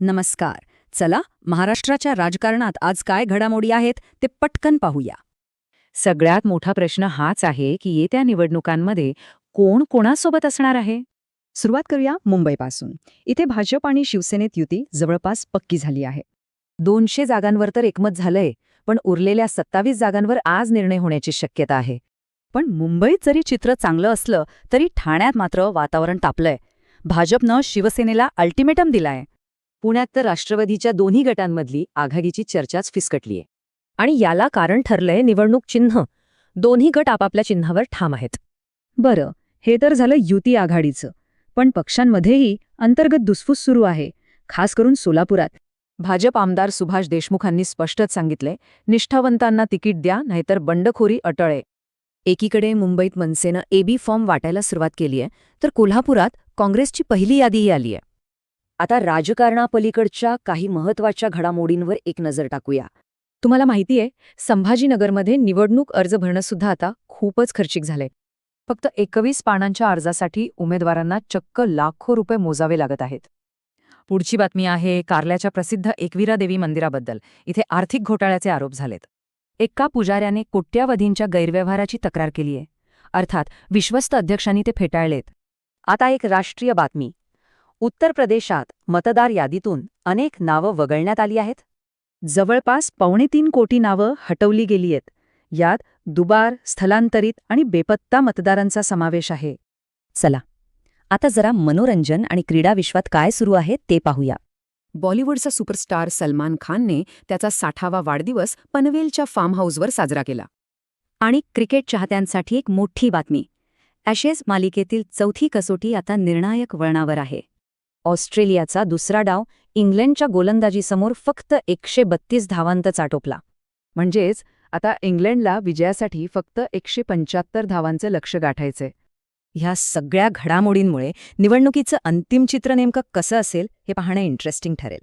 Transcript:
नमस्कार. चला, महाराष्ट्राच्या राजकारणात आज काय घडामोडी आहेत ते पटकन पाहूया. सगळ्यात मोठा प्रश्न हाच आहे की येत्या निवडणुकांमध्ये कोण कोणासोबत असणार आहे. सुरुवात करूया मुंबईपासून. इथे भाजप आणि शिवसेनेत युती जवळपास पक्की झाली आहे. 200 जागांवर तर एकमत झालंय, पण उरलेल्या 27 जागांवर आज निर्णय होण्याची शक्यता आहे. पण मुंबईत जरी चित्र चांगलं असलं तरी ठाण्यात मात्र वातावरण तापलंय. भाजपनं शिवसेनेला अल्टिमेटम दिलाय. पुण्यात तर राष्ट्रवादीच्या दोन्ही गटांमधली आघाडीची चर्चाच फिसकटलीय. आणि याला कारण ठरलंय निवडणूक चिन्ह. दोन्ही गट आपापल्या चिन्हावर ठाम आहेत. बरं, हे तर झालं युती आघाडीचं. पण पक्षांमध्येही अंतर्गत धुसफूस सुरू आहे, खास करून सोलापुरात. भाजप आमदार सुभाष देशमुखांनी स्पष्टच सांगितलंय, निष्ठावंतांना तिकीट द्या, नाहीतर बंडखोरी अटळ आहे. एकीकडे मुंबईत मनसेनं एबी फॉर्म वाटायला सुरुवात केलीय, तर कोल्हापुरात काँग्रेसची पहिली यादीही आलीय. आता राजकारणापलीकडच्या काही महत्त्वाच्या घडामोडींवर एक नजर टाकूया. तुम्हाला माहितीये, संभाजीनगरमध्ये निवडणूक अर्ज भरणं सुद्धा आता खूपच खर्चिक झालंय. फक्त 21 पानांच्या अर्जासाठी उमेदवारांना चक्क लाखो रुपये मोजावे लागत आहेत. पुढची बातमी आहे कारल्याच्या प्रसिद्ध एकविरा देवी मंदिराबद्दल. इथे आर्थिक घोटाळ्याचे आरोप झालेत. एका पुजाऱ्याने कोट्यावधींच्या गैरव्यवहाराची तक्रार केलीय. अर्थात विश्वस्त अध्यक्षांनी ते फेटाळलेत. आता एक राष्ट्रीय बातमी. उत्तर प्रदेशात मतदार यादीतून अनेक नावं वगळण्यात आली आहेत. जवळपास 2.25 कोटी नावं हटवली गेली आहेत. यात दुबार, स्थलांतरित आणि बेपत्ता मतदारांचा समावेश आहे. चला, आता जरा मनोरंजन आणि क्रीडा विश्वात काय सुरू आहे ते पाहूया. बॉलिवूडचा सुपरस्टार सलमान खानने त्याचा 60वा वाढदिवस पनवेलच्या फार्म हाऊसवर साजरा केला. आणि क्रिकेट चाहत्यांसाठी एक मोठी बातमी. ॲशेस मालिकेतील 4थी कसोटी आता निर्णायक वळणावर आहे. ऑस्ट्रेलियाचा दुसरा डाव इंग्लंडच्या गोलंदाजीसमोर फक्त 132 धावांतच आटोपला. म्हणजेच आता इंग्लंडला विजयासाठी फक्त 175 धावांचं लक्ष्य गाठायचंय. ह्या सगळ्या घडामोडींमुळे निवडणुकीचं अंतिम चित्र नेमकं कसं असेल हे पाहणं इंटरेस्टिंग ठरेल.